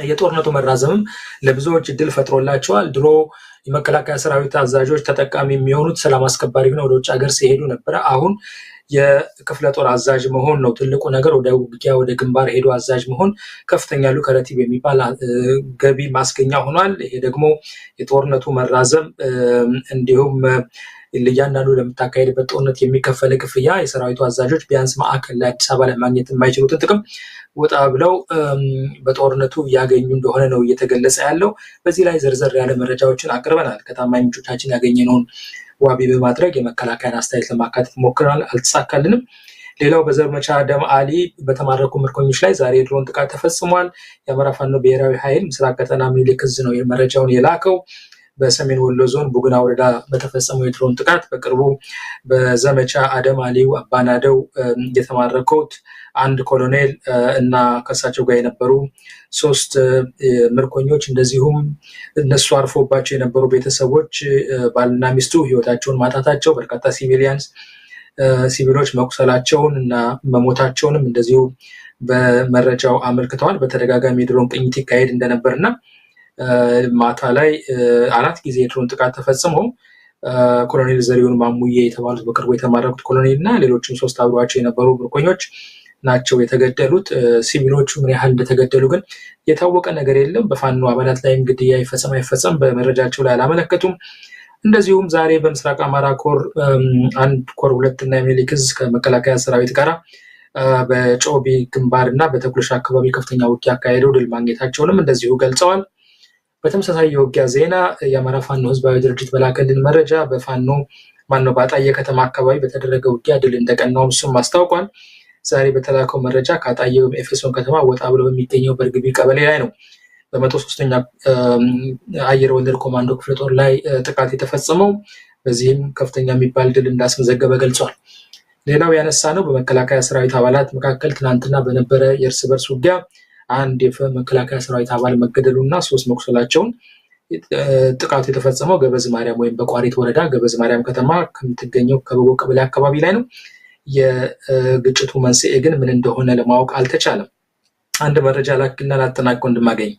የጦርነቱ መራዘምም ለብዙዎች እድል ፈጥሮላቸዋል። ድሮ የመከላከያ ሰራዊት አዛዦች ተጠቃሚ የሚሆኑት ሰላም አስከባሪ ሆነው ወደ ውጭ ሀገር ሲሄዱ ነበረ። አሁን የክፍለ ጦር አዛዥ መሆን ነው ትልቁ ነገር። ወደ ውጊያ ወደ ግንባር ሄዶ አዛዥ መሆን ከፍተኛ ሉክሬቲቭ የሚባል ገቢ ማስገኛ ሆኗል። ይሄ ደግሞ የጦርነቱ መራዘም እንዲሁም ለእያንዳንዱ ለምታካሄድበት ጦርነት የሚከፈል ክፍያ የሰራዊቱ አዛዦች ቢያንስ ማዕከል ላይ አዲስ አበባ ላይ ማግኘት የማይችሉትን ጥቅም ወጣ ብለው በጦርነቱ ያገኙ እንደሆነ ነው እየተገለጸ ያለው። በዚህ ላይ ዘርዘር ያለ መረጃዎችን አቅርበናል። ከታማኝ ምንጮቻችን ያገኘነውን ዋቢ በማድረግ የመከላከያን አስተያየት ለማካተት ሞክረናል፣ አልተሳካልንም። ሌላው በዘመቻ ደም አሊ በተማረኩ ምርኮኞች ላይ ዛሬ የድሮን ጥቃት ተፈጽሟል። የአማራ ፋኖ ብሔራዊ ኃይል ምስራቅ ቀጠና ምኒልክ ዕዝ ነው መረጃውን የላከው። በሰሜን ወሎ ዞን ቡግና ወረዳ በተፈጸመው የድሮን ጥቃት በቅርቡ በዘመቻ አደም አሊው አባናደው የተማረኩት አንድ ኮሎኔል እና ከሳቸው ጋር የነበሩ 3 ምርኮኞች እንደዚሁም እነሱ አርፎባቸው የነበሩ ቤተሰቦች ባልና ሚስቱ ህይወታቸውን ማጣታቸው፣ በርካታ ሲቪሎች መቁሰላቸውን እና መሞታቸውንም እንደዚሁ በመረጃው አመልክተዋል። በተደጋጋሚ የድሮን ቅኝት ይካሄድ እንደነበርና ማታ ላይ 4 ጊዜ የድሮን ጥቃት ተፈጽሞ ኮሎኔል ዘሪሁን ማሙዬ የተባሉት በቅርቡ የተማረኩት ኮሎኔል እና ሌሎችም 3 አብረዋቸው የነበሩ ምርኮኞች ናቸው የተገደሉት። ሲቪሎቹ ምን ያህል እንደተገደሉ ግን የታወቀ ነገር የለም። በፋኖ አባላት ላይም ግድያ አይፈጸም በመረጃቸው ላይ አላመለከቱም። እንደዚሁም ዛሬ በምስራቅ አማራ ኮር 1 ኮር 2 እና ምኒልክ ዕዝ ከመከላከያ ሰራዊት ጋር በጮቢ ግንባር እና በተኩለሽ አካባቢ ከፍተኛ ውጊያ አካሄደው ድል ማግኘታቸውንም እንደዚሁ ገልጸዋል። በተመሳሳይ የውጊያ ዜና የአማራ ፋኖ ህዝባዊ ድርጅት በላከልን መረጃ በአጣዬ ከተማ አካባቢ በተደረገ ውጊያ ድል እንደቀናውም እሱም አስታውቋል። ዛሬ በተላከው መረጃ ከአጣዬ ኤፌሶን ከተማ ወጣ ብሎ በሚገኘው በርግቢ ቀበሌ ላይ ነው በ103ኛ አየር ወለድ ኮማንዶ ክፍለ ጦር ላይ ጥቃት የተፈጸመው። በዚህም ከፍተኛ የሚባል ድል እንዳስመዘገበ ገልጿል። ሌላው ያነሳ ነው በመከላከያ ሰራዊት አባላት መካከል ትናንትና በነበረ የእርስ በርስ ውጊያ አንድ የመከላከያ ሰራዊት አባል መገደሉና 3 መቁሰላቸውን ጥቃቱ የተፈጸመው ገበዝ ማርያም ወይም በቋሪት ወረዳ ገበዝ ማርያም ከተማ ከምትገኘው ከበጎ ቀበሌ አካባቢ ላይ ነው። የግጭቱ መንስኤ ግን ምን እንደሆነ ለማወቅ አልተቻለም። አንድ መረጃ ላክልና ላጠናቀው እንደማገኝ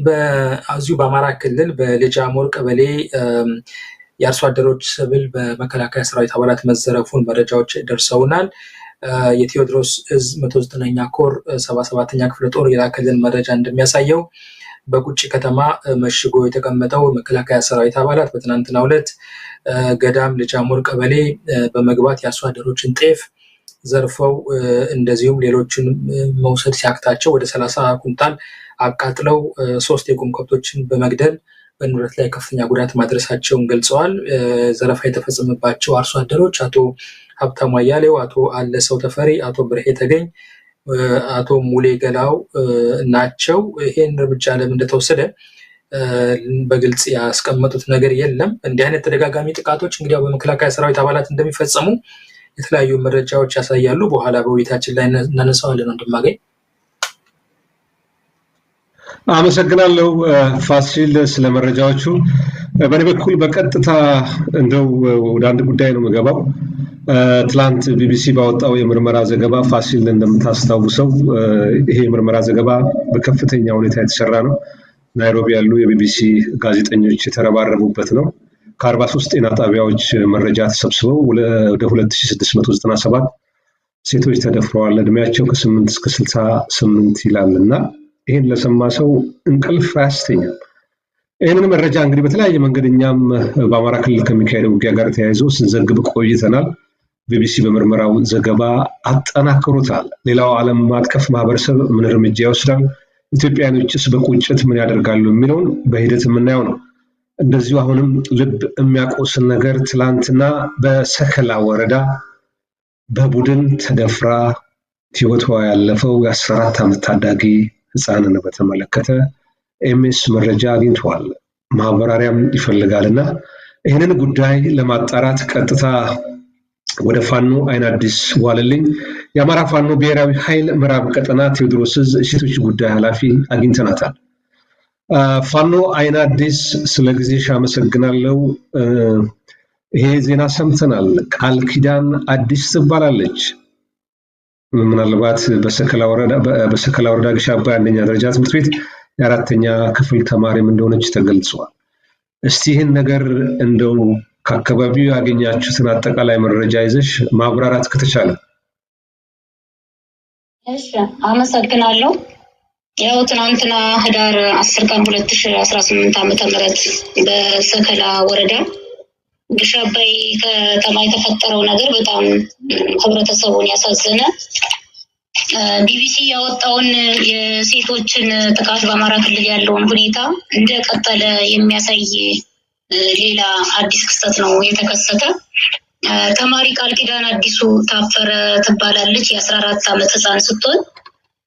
በአዚሁ በአማራ ክልል በልጅ አሞር ቀበሌ የአርሶ አደሮች ሰብል በመከላከያ ሰራዊት አባላት መዘረፉን መረጃዎች ደርሰውናል። የቴዎድሮስ ዕዝ 109ኛ ኮር 77ኛ ክፍለ ጦር የላከልን መረጃ እንደሚያሳየው በቁጭ ከተማ መሽጎ የተቀመጠው መከላከያ ሰራዊት አባላት በትናንትናው ዕለት ገዳም ልጅ አሞር ቀበሌ በመግባት የአርሶ አደሮችን ጤፍ ዘርፈው እንደዚሁም ሌሎችን መውሰድ ሲያቅታቸው ወደ 30 ኩንታል አቃጥለው 3 የቁም ከብቶችን በመግደል በንብረት ላይ ከፍተኛ ጉዳት ማድረሳቸውን ገልጸዋል። ዘረፋ የተፈጸመባቸው አርሶ አደሮች አቶ ሀብታሙ አያሌው፣ አቶ አለሰው ተፈሪ፣ አቶ ብርሄ ተገኝ፣ አቶ ሙሌ ገላው ናቸው። ይሄን እርምጃ ለምን እንደተወሰደ በግልጽ ያስቀመጡት ነገር የለም። እንዲህ አይነት ተደጋጋሚ ጥቃቶች እንግዲህ በመከላከያ ሰራዊት አባላት እንደሚፈጸሙ የተለያዩ መረጃዎች ያሳያሉ። በኋላ በውይይታችን ላይ እናነሳዋለን። እንደማገኝ አመሰግናለሁ ፋሲል ስለ መረጃዎቹ። በእኔ በኩል በቀጥታ እንደው ወደ አንድ ጉዳይ ነው የምገባው። ትላንት ቢቢሲ ባወጣው የምርመራ ዘገባ ፋሲል እንደምታስታውሰው ይሄ የምርመራ ዘገባ በከፍተኛ ሁኔታ የተሰራ ነው። ናይሮቢ ያሉ የቢቢሲ ጋዜጠኞች የተረባረቡበት ነው። ከ43 ጤና ጣቢያዎች መረጃ ተሰብስበው ወደ 2697 ሴቶች ተደፍረዋል። እድሜያቸው ከ8 እስከ 68 ይላልና ይሄን ለሰማ ሰው እንቅልፍ አያስተኛም። ይህንን መረጃ እንግዲህ በተለያየ መንገድ እኛም በአማራ ክልል ከሚካሄደው ውጊያ ጋር ተያይዞ ስንዘግብ ቆይተናል። ቢቢሲ በምርመራው ዘገባ አጠናክሮታል። ሌላው ዓለም አቀፍ ማህበረሰብ ምን እርምጃ ይወስዳል፣ ኢትዮጵያኖችስ በቁጭት ምን ያደርጋሉ የሚለውን በሂደት የምናየው ነው። እንደዚሁ አሁንም ልብ የሚያቆስል ነገር ትላንትና በሰከላ ወረዳ በቡድን ተደፍራ ህይወቷ ያለፈው የ14 ዓመት ታዳጊ ህፃንን በተመለከተ ኤምኤስ መረጃ አግኝተዋል። ማብራሪያም ይፈልጋልና ይህንን ጉዳይ ለማጣራት ቀጥታ ወደ ፋኖ አይን አዲስ ዋለልኝ የአማራ ፋኖ ብሔራዊ ኃይል ምዕራብ ቀጠና ቴዎድሮስ ዕዝ ሴቶች ጉዳይ ኃላፊ አግኝተናታል። ፋኖ አይን አዲስ ስለ ጊዜሽ አመሰግናለሁ። ይሄ ዜና ሰምተናል። ቃል ኪዳን አዲስ ትባላለች። ምናልባት በሰከላ ወረዳ ግሽ አባይ አንደኛ ደረጃ ትምህርት ቤት የአራተኛ ክፍል ተማሪም እንደሆነች ተገልጿል። እስቲ ይህን ነገር እንደው ከአካባቢው ያገኛችሁትን አጠቃላይ መረጃ ይዘሽ ማብራራት ከተቻለ። እሺ፣ አመሰግናለሁ። ያው ትናንትና ህዳር 10 ቀን 2018 ዓ.ም በሰከላ ወረዳ ግሽ አባይ ከተማ የተፈጠረው ነገር በጣም ህብረተሰቡን ያሳዘነ፣ ቢቢሲ ያወጣውን የሴቶችን ጥቃት በአማራ ክልል ያለውን ሁኔታ እንደቀጠለ የሚያሳይ ሌላ አዲስ ክስተት ነው የተከሰተ። ተማሪ ቃል ኪዳን አዲሱ ታፈረ ትባላለች። የ14 ዓመት ህፃን ስትሆን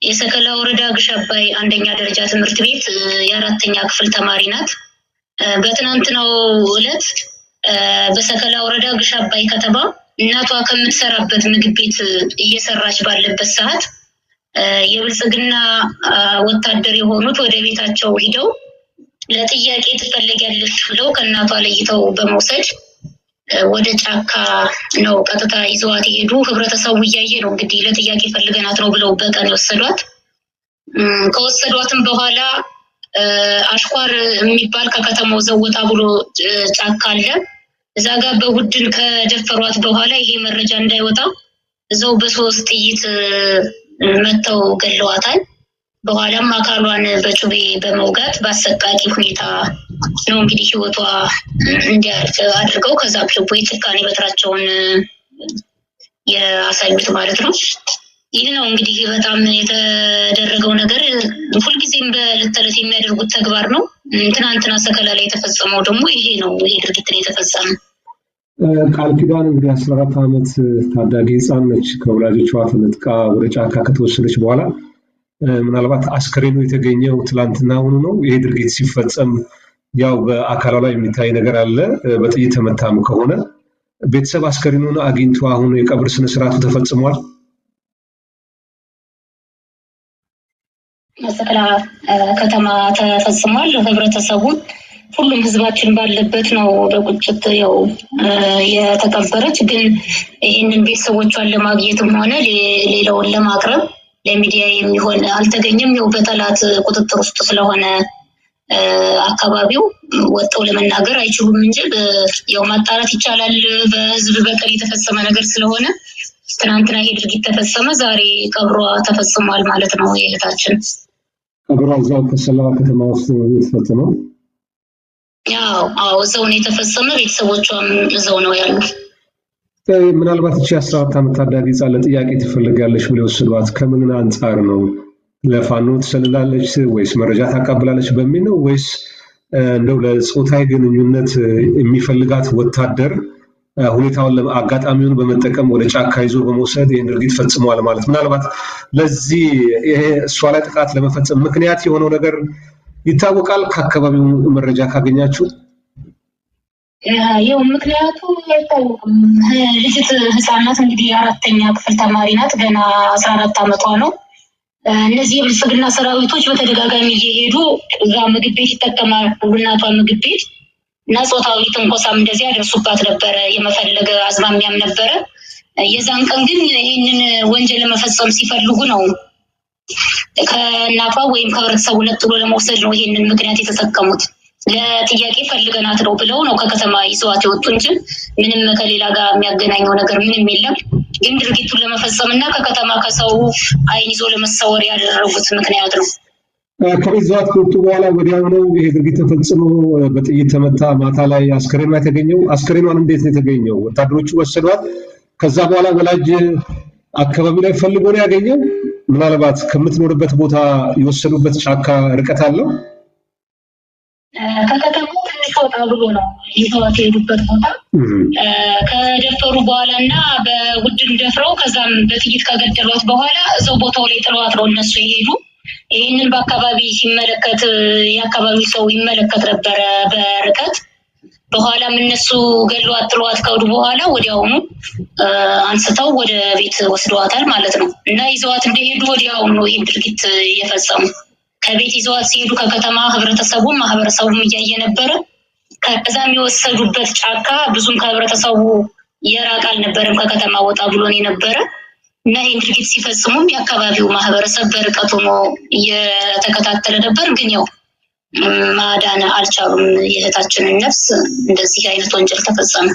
የሰከላ ወረዳ ግሽ አባይ አንደኛ ደረጃ ትምህርት ቤት የአራተኛ ክፍል ተማሪ ናት። በትናንትናው ዕለት በሰከላ ወረዳ ግሽ አባይ ከተማ እናቷ ከምትሰራበት ምግብ ቤት እየሰራች ባለበት ሰዓት የብልጽግና ወታደር የሆኑት ወደ ቤታቸው ሂደው ለጥያቄ ትፈልጊያለሽ ብለው ከእናቷ ለይተው በመውሰድ ወደ ጫካ ነው ቀጥታ ይዘዋት የሄዱ። ህብረተሰቡ እያየ ነው እንግዲህ ለጥያቄ ፈልገናት ነው ብለው በቀን የወሰዷት። ከወሰዷትም በኋላ አሽኳር የሚባል ከከተማው ዘወጣ ብሎ ጫካ አለ። እዛ ጋር በቡድን ከደፈሯት በኋላ ይሄ መረጃ እንዳይወጣ እዛው በ3 ጥይት መተው ገለዋታል። በኋላም አካሏን በጩቤ በመውጋት በአሰቃቂ ሁኔታ ነው እንግዲህ ህይወቷ እንዲያልፍ አድርገው ከዛ ደግሞ የጭካኔ በትራቸውን ያሳዩት ማለት ነው። ይህ ነው እንግዲህ በጣም የተደረገው ነገር። ሁልጊዜም በዕለት ተዕለት የሚያደርጉት ተግባር ነው። ትናንትና ሰከላ ላይ የተፈጸመው ደግሞ ይሄ ነው። ይሄ ድርጊት ነው የተፈጸመው። ቃል ኪዳን እንግዲህ 14 ዓመት ታዳጊ ህፃን ነች። ከወላጆቿ ተነጥቃ ወደ ጫካ ከተወሰደች በኋላ ምናልባት አስከሬኑ የተገኘው ትላንትና ሆኖ ነው። ይሄ ድርጊት ሲፈጸም ያው በአካሏ ላይ የሚታይ ነገር አለ። በጥይት ተመታም ከሆነ ቤተሰብ አስከሬኑን አግኝቶ አሁን የቀብር ስነስርዓቱ ተፈጽሟል። ሰከላ ከተማ ተፈጽሟል። ህብረተሰቡ ሁሉም ህዝባችን ባለበት ነው በቁጭት ያው የተቀበረች። ግን ይህንን ቤተሰቦቿን ለማግኘትም ሆነ ሌላውን ለማቅረብ ለሚዲያ የሚሆን አልተገኘም። ያው በጠላት ቁጥጥር ውስጥ ስለሆነ አካባቢው ወጥተው ለመናገር አይችሉም እንጂ ያው ማጣራት ይቻላል። በህዝብ በቀል የተፈጸመ ነገር ስለሆነ ትናንትና ይሄ ድርጊት ተፈጸመ፣ ዛሬ ቀብሯ ተፈጽሟል ማለት ነው። የእህታችን ቀብሯ እዛው ከሰላ ከተማ ውስጥ የተፈጸመው? አዎ እዛው ነው የተፈጸመ። ቤተሰቦቿም እዛው ነው ያሉ። ምናልባት እቺ 14 ዓመት ታዳጊ ህፃን ለጥያቄ ትፈልጋለች ብለው የወሰዷት ከምን አንጻር ነው? ለፋኖ ትሰልላለች ወይስ መረጃ ታቀብላለች በሚል ነው? ወይስ እንደው ለጾታዊ ግንኙነት የሚፈልጋት ወታደር ሁኔታውን አጋጣሚውን በመጠቀም ወደ ጫካ ይዞ በመውሰድ ይህን ድርጊት ፈጽሟል ማለት? ምናልባት ለዚህ ይሄ እሷ ላይ ጥቃት ለመፈጸም ምክንያት የሆነው ነገር ይታወቃል? ከአካባቢው መረጃ ካገኛችሁ? ያው ምክንያቱ አይታወቅም። ልጅት ህፃናት እንግዲህ የአራተኛ ክፍል ተማሪ ናት። ገና 14 ዓመቷ ነው። እነዚህ የብልጽግና ሰራዊቶች በተደጋጋሚ እየሄዱ እዛ ምግብ ቤት ይጠቀማሉ። እናቷ ምግብ ቤት እና ጾታዊ ትንኮሳም እንደዚህ ያደርሱባት ነበረ። የመፈለገ አዝማሚያም ነበረ። የዛን ቀን ግን ይህንን ወንጀል ለመፈጸም ሲፈልጉ ነው ከእናቷ ወይም ከህብረተሰቡ ነጥሎ ለመውሰድ ነው ይህንን ምክንያት የተጠቀሙት። ለጥያቄ ፈልገናት ነው ብለው ነው ከከተማ ይዘዋት የወጡ እንጂ ምንም ከሌላ ጋር የሚያገናኘው ነገር ምንም የለም። ግን ድርጊቱን ለመፈጸም እና ከከተማ ከሰው አይን ይዞ ለመሰወር ያደረጉት ምክንያት ነው። ከቤት ይዘዋት ከወጡ በኋላ ወዲያው ነው ይሄ ድርጊት ተፈጽሞ በጥይት ተመታ። ማታ ላይ አስከሬኗ የተገኘው። አስከሬኗን እንዴት ነው የተገኘው? ወታደሮቹ ወሰዷት። ከዛ በኋላ ወላጅ አካባቢ ላይ ፈልጎ ነው ያገኘው? ምናልባት ከምትኖርበት ቦታ የወሰዱበት ጫካ ርቀት አለው? ከከተማው ትንሽ ወጣ ብሎ ነው ይዘዋት የሄዱበት ቦታ። ከደፈሩ በኋላ እና በቡድን ደፍረው ከዛም በጥይት ከገደሏት በኋላ እዛው ቦታው ላይ ጥለዋት ነው እነሱ የሄዱ። ይህንን በአካባቢ ሲመለከት የአካባቢ ሰው ይመለከት ነበረ በርቀት። በኋላም እነሱ ገድለዋት ጥለዋት ከሄዱ በኋላ ወዲያውኑ አንስተው ወደ ቤት ወስደዋታል ማለት ነው። እና ይዘዋት እንደሄዱ ወዲያውኑ ነው ይህን ድርጊት የፈጸሙ። ከቤት ይዘዋት ሲሄዱ ከከተማ ማህበረሰቡም እያየ ነበረ። ከዛም የወሰዱበት ጫካ ብዙም ከህብረተሰቡ የራቅ አልነበረም። ከከተማ ወጣ ብሎን የነበረ እና ይህን ድርጊት ሲፈጽሙም የአካባቢው ማህበረሰብ በርቀት ሆኖ እየተከታተለ ነበር። ግን ያው ማዳን አልቻሉም የእህታችንን ነፍስ። እንደዚህ አይነት ወንጀል ተፈጸመ።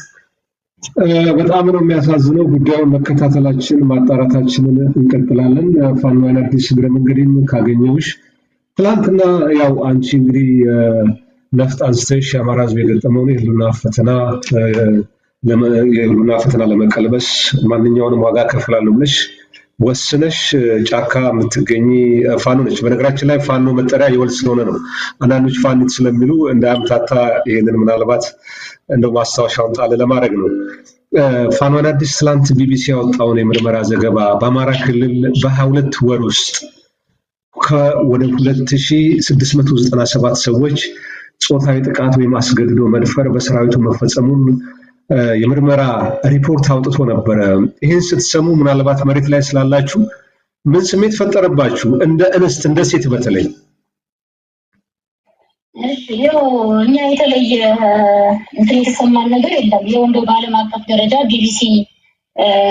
በጣም ነው የሚያሳዝነው። ጉዳዩን መከታተላችን ማጣራታችንን እንቀጥላለን። ፋኖ አዲስ እግረ መንገዴን ካገኘሁሽ ትላንትና ያው አንቺ እንግዲህ ነፍጥ አንስተሽ የአማራ ህዝብ የገጠመውን የህልውና ፈተና ለመቀልበስ ማንኛውንም ዋጋ ከፍላለሁ ብለሽ ወስነሽ ጫካ የምትገኝ ፋኖ ነች። በነገራችን ላይ ፋኖ መጠሪያ የወል ስለሆነ ነው። አንዳንዶች ፋኒት ስለሚሉ እንዳያምታታ ይሄንን ምናልባት እንደው ማስታወሻውን ጣል ለማድረግ ነው። ፋኖ አዲስ ትላንት ቢቢሲ ያወጣውን የምርመራ ዘገባ በአማራ ክልል በ22 ወር ውስጥ ወደ 2697 ሰዎች ጾታዊ ጥቃት ወይም አስገድዶ መድፈር በሰራዊቱ መፈጸሙን የምርመራ ሪፖርት አውጥቶ ነበረ። ይህን ስትሰሙ ምናልባት መሬት ላይ ስላላችሁ ምን ስሜት ፈጠረባችሁ? እንደ እንስት እንደ ሴት በተለይ ያው እኛ የተለየ እንትን የተሰማን ነገር የለም። ያው እንደው በዓለም አቀፍ ደረጃ ቢቢሲ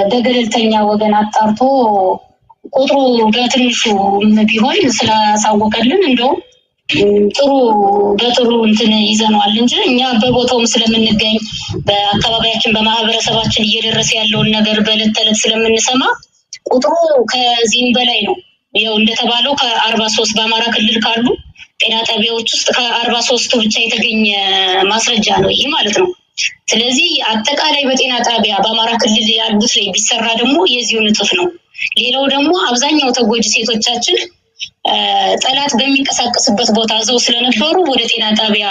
በገለልተኛ ወገን አጣርቶ ቁጥሩ በትንሹ ቢሆን ስላሳወቀልን እንደው በጥሩ እንትን ይዘነዋል እንጂ እኛ በቦታውም ስለምንገኝ በአካባቢያችን በማህበረሰባችን እየደረሰ ያለውን ነገር በዕለት ተዕለት ስለምንሰማ ቁጥሩ ከዚህም በላይ ነው። ያው እንደተባለው ከ43 በአማራ ክልል ካሉ ጤና ጣቢያዎች ውስጥ ከ43 ብቻ የተገኘ ማስረጃ ነው ይሄ ማለት ነው። ስለዚህ አጠቃላይ በጤና ጣቢያ በአማራ ክልል ያሉት ላይ ቢሰራ ደግሞ የዚሁን እጥፍ ነው። ሌላው ደግሞ አብዛኛው ተጎጂ ሴቶቻችን ጠላት በሚንቀሳቀስበት ቦታ ዘው ስለነበሩ ወደ ጤና ጣቢያ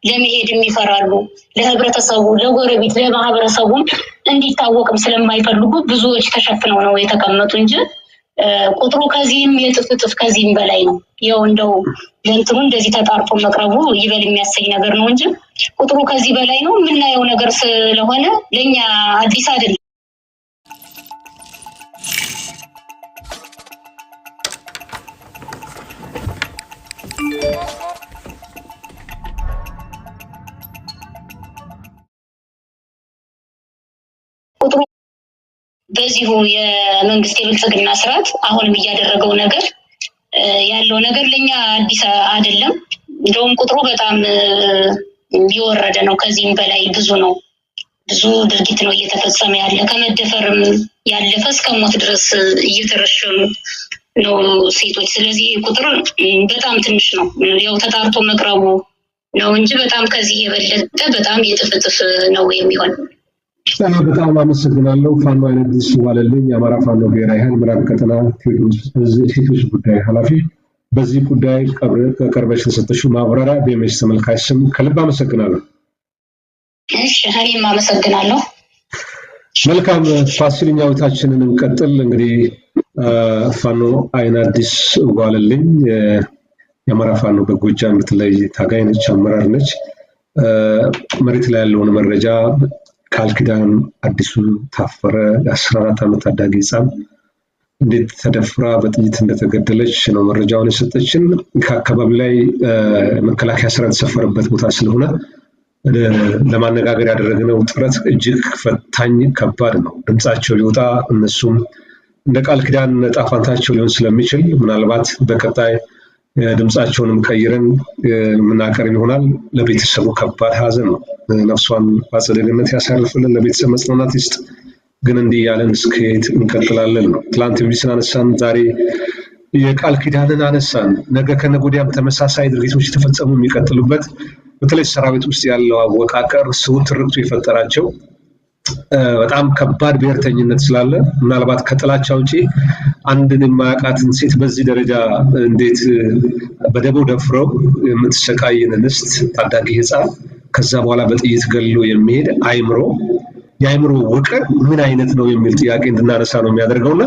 ለመሄድ የሚፈራሉ። ለህብረተሰቡ፣ ለጎረቤት፣ ለማህበረሰቡም እንዲታወቅም ስለማይፈልጉ ብዙዎች ተሸፍነው ነው የተቀመጡ እንጂ ቁጥሩ ከዚህም የጥፍ ከዚህም በላይ ነው። ያው እንደው ለእንትኑ እንደዚህ ተጣርቶ መቅረቡ ይበል የሚያሰኝ ነገር ነው እንጂ ቁጥሩ ከዚህ በላይ ነው። የምናየው ነገር ስለሆነ ለኛ አዲስ አይደለም። ቁጥሩ በዚሁ የመንግስት የብልጽግና ስርዓት አሁንም እያደረገው ነገር ያለው ነገር ለኛ አዲስ አይደለም። እንደውም ቁጥሩ በጣም የወረደ ነው። ከዚህም በላይ ብዙ ነው። ብዙ ድርጊት ነው እየተፈጸመ ያለ። ከመደፈርም ያለፈ እስከ ሞት ድረስ እየተረሸኑ ነው ሴቶች። ስለዚህ ቁጥር በጣም ትንሽ ነው። ያው ተጣርቶ መቅረቡ ነው እንጂ በጣም ከዚህ የበለጠ በጣም የጥፍጥፍ ነው የሚሆን። በጣም አመሰግናለሁ። ፋኖ አዲስ ዋለልኝ የአማራ ፋኖ ብሔራዊ ኃይል ምዕራብ ቀጠና ሴቶች ጉዳይ ኃላፊ፣ በዚህ ጉዳይ ቀርበሽ ለሰጠሽው ማብራሪያ በኤምኤስ ተመልካች ስም ከልብ አመሰግናለሁ። እሺ እኔም አመሰግናለሁ። መልካም ፋሲል፣ ውይይታችንን እንቀጥል። እንግዲህ ፋኖ አዲስ ዋለልኝ የአማራ ፋኖ በጎጃም በተለይ ታጋይ ነች፣ አመራር ነች። መሬት ላይ ያለውን መረጃ ቃልኪዳን አዲሱ ታፈረ የ14 ዓመት ታዳጊ ህፃን እንዴት ተደፍራ በጥይት እንደተገደለች ነው መረጃውን የሰጠችን። ከአካባቢ ላይ መከላከያ ሰራዊት የተሰፈረበት ቦታ ስለሆነ ለማነጋገር ያደረግነው ጥረት እጅግ ፈታኝ ከባድ ነው። ድምጻቸው ሊወጣ እነሱም እንደ ቃልኪዳን ጣፋንታቸው ሊሆን ስለሚችል ምናልባት በቀጣይ ድምጻቸውንም ቀይረን የምናቀርብ ይሆናል። ለቤተሰቡ ከባድ ሀዘን ነው። ነፍሷን በአጸደ ገነት ያሳርፍልን፣ ለቤተሰብ መጽናናት ይስጥ። ግን እንዲህ ያለን እስከየት እንቀጥላለን ነው። ትላንት ቢቢሲን አነሳን፣ ዛሬ የቃልኪዳንን አነሳን። ነገ ከነገ ወዲያም ተመሳሳይ ድርጊቶች የተፈጸሙ የሚቀጥሉበት በተለይ ሰራዊት ውስጥ ያለው አወቃቀር ስውር ትርክቱ የፈጠራቸው በጣም ከባድ ብሔርተኝነት ስላለ ምናልባት ከጥላቻ ውጪ አንድን የማያውቃትን ሴት በዚህ ደረጃ እንዴት በደቦ ደፍረው የምትሰቃይን እንስት ታዳጊ ህፃን ከዛ በኋላ በጥይት ገሎ የሚሄድ የአይምሮ ውቅር ምን አይነት ነው የሚል ጥያቄ እንድናነሳ ነው የሚያደርገውና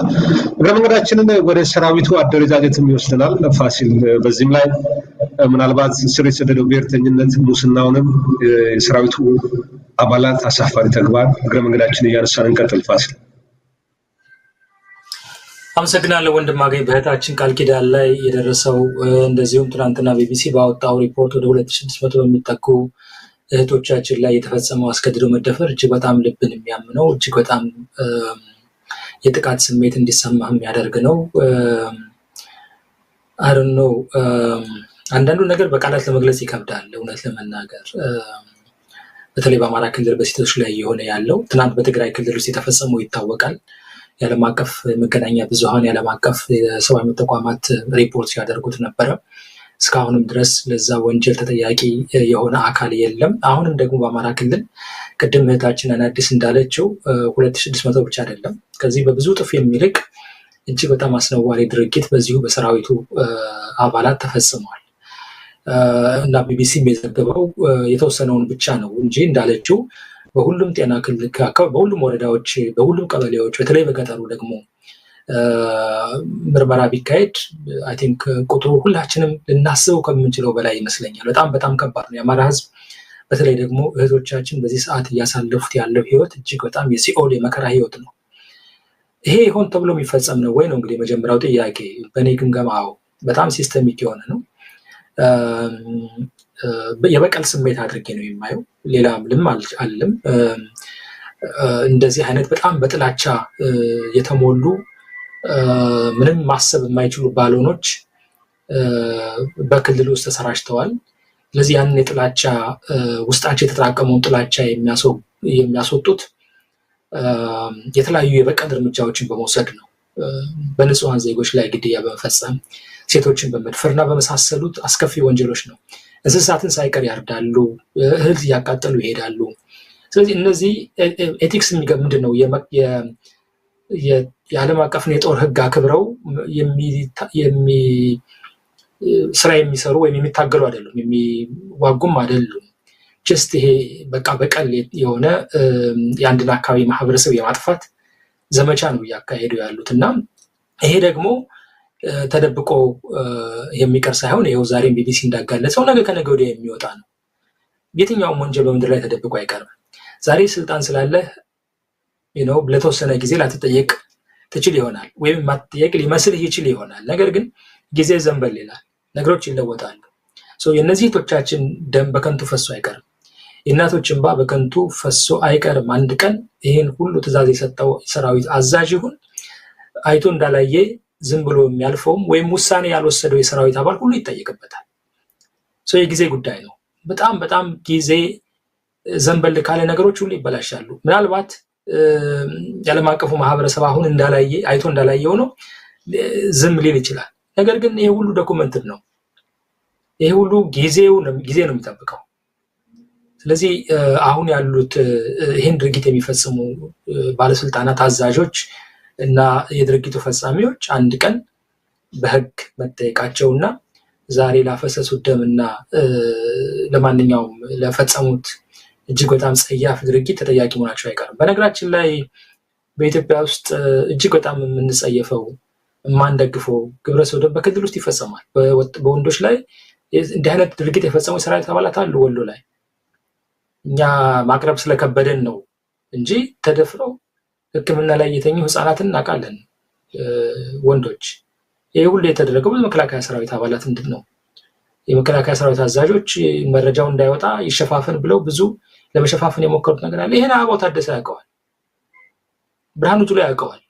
እግረ መንገዳችንን ወደ ሰራዊቱ አደረጃጀትም ይወስደናል። ፋሲል፣ በዚህም ላይ ምናልባት ስር የሰደደው ብሔርተኝነት ሙስናውንም የሰራዊቱ አባላት አሳፋሪ ተግባር እግረ መንገዳችን እያነሳን እንቀጥል። ፋሲል፣ አመሰግናለሁ ወንድማገኝ። በእህታችን ቃልኪዳን ላይ የደረሰው እንደዚሁም ትናንትና ቢቢሲ ባወጣው ሪፖርት ወደ 2600 በሚጠጉ እህቶቻችን ላይ የተፈጸመው አስገድዶ መደፈር እጅግ በጣም ልብን የሚያምነው እጅግ በጣም የጥቃት ስሜት እንዲሰማህ የሚያደርግ ነው። አረኖ አንዳንዱ ነገር በቃላት ለመግለጽ ይከብዳል። እውነት ለመናገር በተለይ በአማራ ክልል በሴቶች ላይ የሆነ ያለው ትናንት በትግራይ ክልል ውስጥ የተፈጸመው ይታወቃል። የዓለም አቀፍ መገናኛ ብዙሃን የዓለም አቀፍ የሰብአዊ መብት ተቋማት ሪፖርት ሲያደርጉት ነበረ። እስካሁንም ድረስ ለዛ ወንጀል ተጠያቂ የሆነ አካል የለም። አሁንም ደግሞ በአማራ ክልል ቅድም እህታችን አዲስ እንዳለችው 2600 ብቻ አይደለም፣ ከዚህ በብዙ እጥፍ የሚልቅ እጅግ በጣም አስነዋሪ ድርጊት በዚሁ በሰራዊቱ አባላት ተፈጽሟል። እና ቢቢሲም የዘገበው የተወሰነውን ብቻ ነው እንጂ እንዳለችው በሁሉም ጤና ክልል አካባቢ፣ በሁሉም ወረዳዎች፣ በሁሉም ቀበሌዎች፣ በተለይ በገጠሩ ደግሞ ምርመራ ቢካሄድ አይ ቲንክ ቁጥሩ ሁላችንም ልናስበው ከምንችለው በላይ ይመስለኛል። በጣም በጣም ከባድ ነው። የአማራ ሕዝብ በተለይ ደግሞ እህቶቻችን በዚህ ሰዓት እያሳለፉት ያለው ህይወት እጅግ በጣም የሲኦል የመከራ ህይወት ነው። ይሄ ሆን ተብሎ የሚፈጸም ነው ወይ ነው እንግዲህ የመጀመሪያው ጥያቄ። በእኔ ግምገማው በጣም ሲስተሚክ የሆነ ነው። የበቀል ስሜት አድርጌ ነው የማየው። ሌላ ምንም አልልም። እንደዚህ አይነት በጣም በጥላቻ የተሞሉ ምንም ማሰብ የማይችሉ ባሎኖች በክልል ውስጥ ተሰራጭተዋል። ስለዚህ ያንን የጥላቻ ውስጣቸው የተጠራቀመውን ጥላቻ የሚያስወጡት የተለያዩ የበቀል እርምጃዎችን በመውሰድ ነው። በንጹሐን ዜጎች ላይ ግድያ በመፈጸም ሴቶችን በመድፈርና በመሳሰሉት አስከፊ ወንጀሎች ነው። እንስሳትን ሳይቀር ያርዳሉ፣ እህል እያቃጠሉ ይሄዳሉ። ስለዚህ እነዚህ ኤቲክስ ምንድን ነው? የዓለም አቀፍን የጦር ህግ አክብረው ስራ የሚሰሩ ወይም የሚታገሉ አይደሉም፣ የሚዋጉም አይደሉም። ጀስት ይሄ በቃ በቀል የሆነ የአንድን አካባቢ ማህበረሰብ የማጥፋት ዘመቻ ነው እያካሄዱ ያሉት እና ይሄ ደግሞ ተደብቆ የሚቀር ሳይሆን ይኸው ዛሬም ቢቢሲ እንዳጋለጸው ነገ ከነገ ወዲያ የሚወጣ ነው። የትኛውም ወንጀል በምድር ላይ ተደብቆ አይቀርም። ዛሬ ስልጣን ስላለህ ለተወሰነ ጊዜ ላትጠየቅ ትችል ይሆናል፣ ወይም ማትጠየቅ ሊመስልህ ይችል ይሆናል። ነገር ግን ጊዜ ዘንበል ይላል፣ ነገሮች ይለወጣሉ። የእነዚህ እህቶቻችን ደም በከንቱ ፈሶ አይቀርም። የእናቶች እንባ በከንቱ ፈሶ አይቀርም። አንድ ቀን ይህን ሁሉ ትዕዛዝ የሰጠው ሰራዊት አዛዥ ይሁን አይቶ እንዳላየ ዝም ብሎ የሚያልፈውም ወይም ውሳኔ ያልወሰደው የሰራዊት አባል ሁሉ ይጠየቅበታል። የጊዜ ጉዳይ ነው። በጣም በጣም ጊዜ ዘንበል ካለ ነገሮች ሁሉ ይበላሻሉ። ምናልባት የዓለም አቀፉ ማህበረሰብ አሁን አይቶ እንዳላየ ሆኖ ዝም ሊል ይችላል። ነገር ግን ይሄ ሁሉ ዶኩመንትድ ነው። ይሄ ሁሉ ጊዜ ነው የሚጠብቀው። ስለዚህ አሁን ያሉት ይህን ድርጊት የሚፈጽሙ ባለስልጣናት፣ አዛዦች እና የድርጊቱ ፈጻሚዎች አንድ ቀን በህግ መጠየቃቸውና ዛሬ ላፈሰሱት ደምና ለማንኛውም ለፈጸሙት እጅግ በጣም ጸያፍ ድርጊት ተጠያቂ መሆናቸው አይቀርም። በነገራችን ላይ በኢትዮጵያ ውስጥ እጅግ በጣም የምንጸየፈው የማንደግፈው ግብረ ሰዶም በክልል ውስጥ ይፈጸማል። በወንዶች ላይ እንዲህ አይነት ድርጊት የፈጸሙ የሰራዊት አባላት አሉ። ወሎ ላይ እኛ ማቅረብ ስለከበደን ነው እንጂ ተደፍረው ሕክምና ላይ የተኙ ህፃናትን እናውቃለን። ወንዶች ይህ ሁሉ የተደረገው በመከላከያ ሰራዊት አባላት ምንድን ነው? የመከላከያ ሰራዊት አዛዦች መረጃው እንዳይወጣ ይሸፋፈን ብለው ብዙ ለመሸፋፈን የሞከሩት ነገር አለ። ይህን አበባው ታደሰ ያውቀዋል፣ ብርሃኑ ጁላ ያውቀዋል፣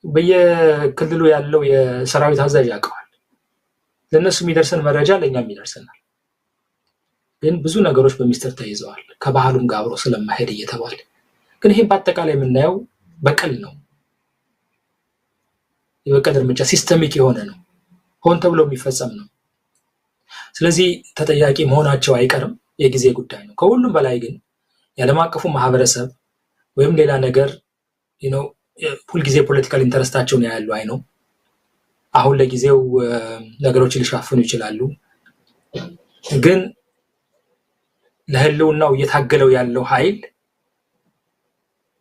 በየክልሉ ያለው የሰራዊት አዛዥ ያውቀዋል። ለእነሱ የሚደርሰን መረጃ ለእኛም ይደርሰናል። ግን ብዙ ነገሮች በሚስጥር ተይዘዋል፣ ከባህሉም ጋር አብሮ ስለማሄድ እየተባለ ግን ይህም በአጠቃላይ የምናየው በቀል ነው። የበቀል እርምጃ ሲስተሚክ የሆነ ነው፣ ሆን ተብሎ የሚፈጸም ነው። ስለዚህ ተጠያቂ መሆናቸው አይቀርም፣ የጊዜ ጉዳይ ነው። ከሁሉም በላይ ግን የዓለም አቀፉ ማህበረሰብ ወይም ሌላ ነገር ሁልጊዜ ፖለቲካል ኢንተረስታቸውን ያያሉ። አይ ነው አሁን ለጊዜው ነገሮችን ሊሻፍኑ ይችላሉ፣ ግን ለህልውናው እየታገለው ያለው ኃይል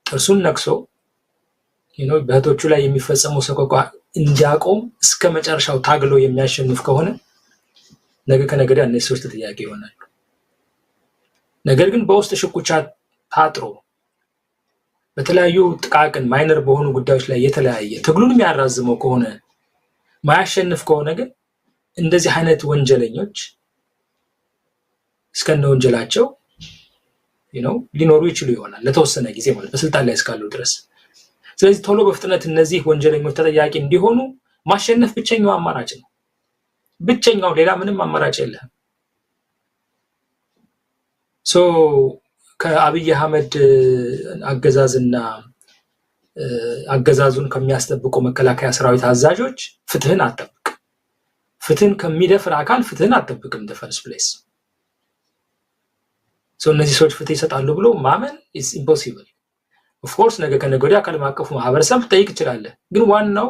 ጥርሱን ነክሶ በእህቶቹ ላይ የሚፈጸመው ሰቆቃ እንዲያቆም እስከ መጨረሻው ታግሎ የሚያሸንፍ ከሆነ ነገ ከነገ ወዲያ እነዚህ ሰዎች ተጠያቂ ይሆናሉ። ነገር ግን በውስጥ ሽኩቻ ታጥሮ በተለያዩ ጥቃቅን ማይነር በሆኑ ጉዳዮች ላይ የተለያየ ትግሉን የሚያራዝመው ከሆነ ማያሸንፍ ከሆነ ግን እንደዚህ አይነት ወንጀለኞች እስከነ ወንጀላቸው ሊኖሩ ይችሉ ይሆናል ለተወሰነ ጊዜ ማለት በስልጣን ላይ እስካሉ ድረስ። ስለዚህ ቶሎ በፍጥነት እነዚህ ወንጀለኞች ተጠያቂ እንዲሆኑ ማሸነፍ ብቸኛው አማራጭ ነው። ብቸኛው ሌላ ምንም አማራጭ የለም። ከአብይ አህመድ አገዛዝና አገዛዙን ከሚያስጠብቁ መከላከያ ሰራዊት አዛዦች ፍትህን አጠብቅ፣ ፍትህን ከሚደፍር አካል ፍትህን አጠብቅም። the first place እነዚህ ሰዎች ፍትህ ይሰጣሉ ብሎ ማመን is impossible. of course ነገ ከነገ ወዲያ ዓለም አቀፉ ማህበረሰብ ጠይቅ ይችላል፣ ግን ዋናው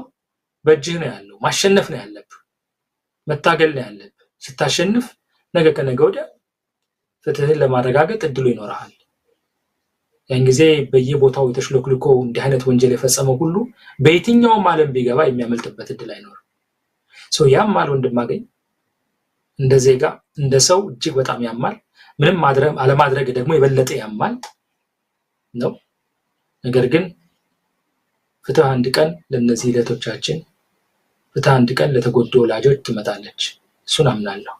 በእጅህ ነው ያለው። ማሸነፍ ነው ያለብህ፣ መታገል ነው ያለብህ። ስታሸንፍ ነገ ከነገ ወዲያ ፍትህን ለማረጋገጥ እድሉ ይኖርሃል። ያን ጊዜ በየቦታው የተሽሎክልኮ እንዲህ አይነት ወንጀል የፈጸመው ሁሉ በየትኛውም ዓለም ቢገባ የሚያመልጥበት እድል አይኖርም። ያማል ወንድማገኝ፣ እንደ ዜጋ እንደ ሰው እጅግ በጣም ያማል። ምንም አለማድረግ ደግሞ የበለጠ ያማል ነው። ነገር ግን ፍትህ አንድ ቀን ለነዚህ ሂደቶቻችን፣ ፍትህ አንድ ቀን ለተጎዱ ወላጆች ትመጣለች። እሱን አምናለሁ።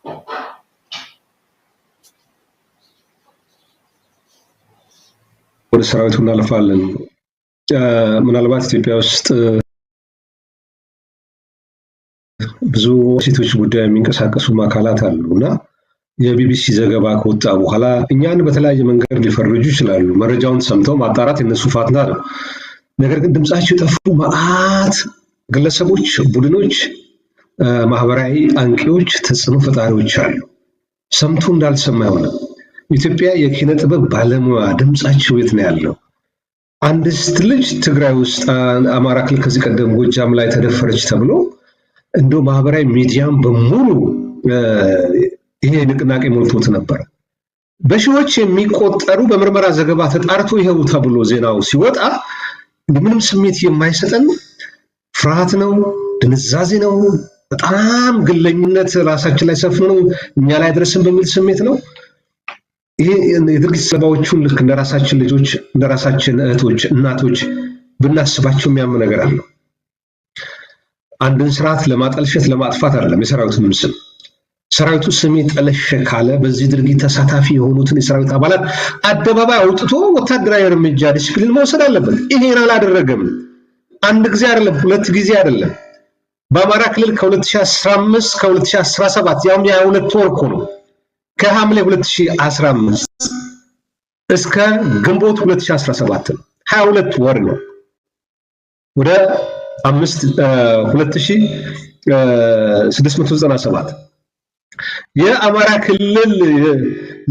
ወደ ሰራዊቱ እናልፋለን። ምናልባት ኢትዮጵያ ውስጥ ብዙ ሴቶች ጉዳይ የሚንቀሳቀሱ አካላት አሉና የቢቢሲ ዘገባ ከወጣ በኋላ እኛን በተለያየ መንገድ ሊፈርጁ ይችላሉ። መረጃውን ሰምተው ማጣራት የነሱ ፋንታ ነው። ነገር ግን ድምጻቸው የጠፉ መዓት ግለሰቦች፣ ቡድኖች፣ ማህበራዊ አንቂዎች፣ ተጽዕኖ ፈጣሪዎች አሉ። ሰምቶ እንዳልሰማ ይሆናል። ኢትዮጵያ የኪነ ጥበብ ባለሙያ ድምጻቸው የት ነው ያለው? አንዲት ልጅ ትግራይ ውስጥ አማራ ክልል ከዚህ ቀደም ጎጃም ላይ ተደፈረች ተብሎ እንደው ማህበራዊ ሚዲያም በሙሉ ይሄ ንቅናቄ ሞልቶት ነበር። በሺዎች የሚቆጠሩ በምርመራ ዘገባ ተጣርቶ ይሄው ተብሎ ዜናው ሲወጣ ምንም ስሜት የማይሰጠን ፍርሃት ነው፣ ድንዛዜ ነው፣ በጣም ግለኝነት ራሳችን ላይ ሰፍኖ ነው እኛ ላይ ድረስን በሚል ስሜት ነው። ይሄ የድርጊት ሰለባዎቹን ልክ እንደራሳችን ልጆች፣ እንደራሳችን እህቶች፣ እናቶች ብናስባቸው የሚያም ነገር አለው። አንድን ስርዓት ለማጠልሸት ለማጥፋት አይደለም የሰራዊቱን ስም። ሰራዊቱ ስሜ ጠለሸ ካለ በዚህ ድርጊት ተሳታፊ የሆኑትን የሰራዊት አባላት አደባባይ አውጥቶ ወታደራዊ እርምጃ ዲስፕሊን መውሰድ አለበት። ይሄን አላደረገም። አንድ ጊዜ አይደለም፣ ሁለት ጊዜ አይደለም። በአማራ ክልል ከ2015 ከ2017 ያውም የ22 ወር እኮ ነው። ከሐምሌ 2015 እስከ ግንቦት 2017 ነው። 22 ወር ነው። ወደ 2697 የአማራ ክልል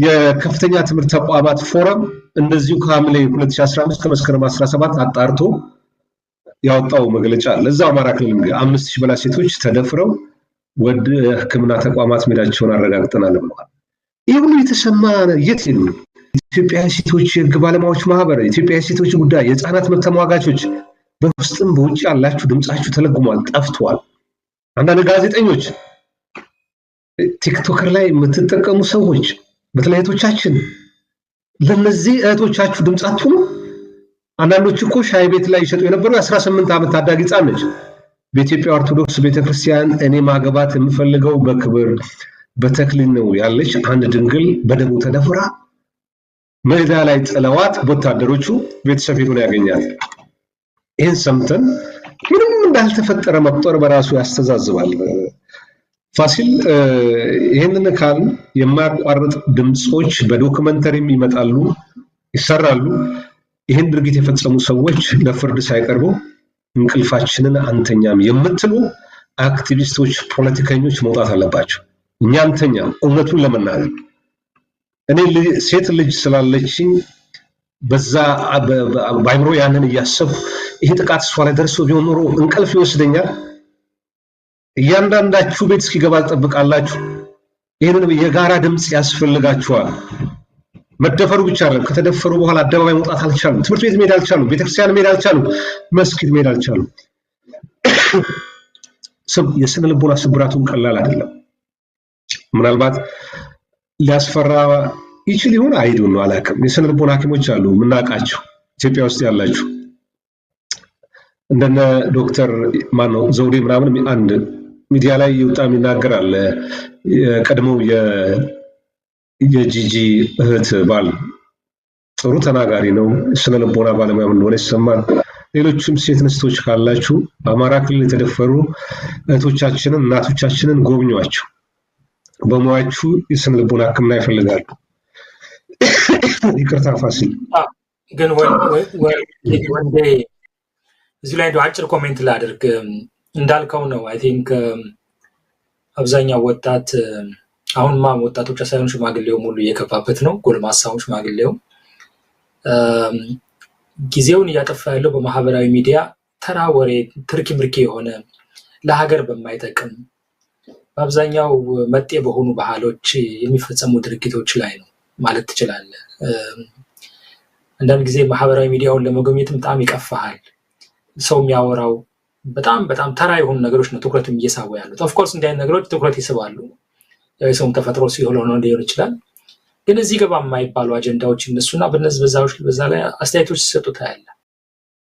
የከፍተኛ ትምህርት ተቋማት ፎረም እንደዚሁ ከሐምሌ 2015 ከመስከረም 17 አጣርቶ ያወጣው መግለጫ አለ። እዛው አማራ ክልል 5000 በላይ ሴቶች ተደፍረው ወደ ሕክምና ተቋማት መሄዳቸውን አረጋግጠናል ብለዋል። ይህ ሁሉ የተሰማ የት ነው? ኢትዮጵያ ሴቶች የህግ ባለሙያዎች ማህበር፣ ኢትዮጵያ ሴቶች ጉዳይ፣ የህፃናት መብት ተሟጋቾች በውስጥም በውጭ ያላችሁ ድምጻችሁ ተለግሟል፣ ጠፍቷል። አንዳንድ ጋዜጠኞች፣ ቲክቶከር ላይ የምትጠቀሙ ሰዎች፣ በተለይ እህቶቻችን ለነዚህ እህቶቻችሁ ድምጻችሁ ነው። አንዳንዶች እኮ ሻይ ቤት ላይ ይሸጡ የነበሩ የ18 ዓመት ታዳጊ ህፃን ነች። በኢትዮጵያ ኦርቶዶክስ ቤተክርስቲያን እኔ ማገባት የምፈልገው በክብር በተክሊል ነው ያለች አንድ ድንግል በደሙ ተደፍራ ሜዳ ላይ ጥለዋት ወታደሮቹ ቤተሰብ ሄዶ ያገኛት። ይህን ሰምተን ምንም እንዳልተፈጠረ መቁጠር በራሱ ያስተዛዝባል። ፋሲል ይህንን ካል የማያቋርጥ ድምጾች በዶክመንተሪም ይመጣሉ፣ ይሰራሉ። ይህን ድርጊት የፈጸሙ ሰዎች ለፍርድ ሳይቀርቡ እንቅልፋችንን አንተኛም የምትሉ አክቲቪስቶች፣ ፖለቲከኞች መውጣት አለባቸው። እኛ አንተኛም። እውነቱን ለመናገር እኔ ሴት ልጅ ስላለችኝ በዛ ባይምሮ ያንን እያሰብኩ ይሄ ጥቃት እሷ ላይ ደርሶ ቢሆን ኖሮ እንቅልፍ ይወስደኛል። እያንዳንዳችሁ ቤት እስኪገባ ትጠብቃላችሁ። ይሄንን የጋራ ድምጽ ያስፈልጋችኋል። መደፈሩ ብቻ አይደለም፣ ከተደፈሩ በኋላ አደባባይ መውጣት አልቻሉም፣ ትምህርት ቤት መሄድ አልቻሉም፣ ቤተክርስቲያን መሄድ አልቻሉም፣ መስጊድ መሄድ አልቻሉም። የስነ ልቦና ስብራቱን ቀላል አይደለም። ምናልባት ሊያስፈራ ይችል ይሆን አይዱን ነው አላውቅም። የስነ ልቦና ሐኪሞች አሉ የምናውቃቸው ኢትዮጵያ ውስጥ ያላችሁ እንደነ ዶክተር ማነው ዘውዴ ምናምን አንድ ሚዲያ ላይ ይወጣ ይናገራል። የቀድሞው የጂጂ እህት ባል ጥሩ ተናጋሪ ነው፣ ስነ ልቦና ባለሙያ እንደሆነ ይሰማል። ሌሎችም ሴት ንስቶች ካላችሁ በአማራ ክልል የተደፈሩ እህቶቻችንን እናቶቻችንን ጎብኟቸው። በሙያችሁ የስነ ልቦና ሕክምና ይፈልጋሉ። ይቅርታ ፋሲል ግን ወንዴ እዚህ ላይ አጭር ኮሜንት ላድርግ። እንዳልከው ነው። አይ ቲንክ አብዛኛው ወጣት አሁንማ ወጣቶች ሳይሆን ሽማግሌው ሙሉ እየከፋበት ነው። ጎልማሳው ሽማግሌው ጊዜውን እያጠፋ ያለው በማህበራዊ ሚዲያ ተራ ወሬ ትርኪ ምርኪ የሆነ ለሀገር በማይጠቅም በአብዛኛው መጤ በሆኑ ባህሎች የሚፈጸሙ ድርጊቶች ላይ ነው ማለት ትችላለህ። አንዳንድ ጊዜ ማህበራዊ ሚዲያውን ለመጎብኘትም በጣም ይቀፋሃል። ሰው የሚያወራው በጣም ተራ የሆኑ ነገሮች ነው ትኩረቱን እየሳቡ ያሉት። ኦፍኮርስ እንዲህ አይነት ነገሮች ትኩረት ይስባሉ። ያው የሰውም ተፈጥሮ ሲሆን ሊሆን ይችላል። ግን እዚህ ገባ የማይባሉ አጀንዳዎች እነሱና በዛ ላይ አስተያየቶች ሲሰጡ ታያለህ።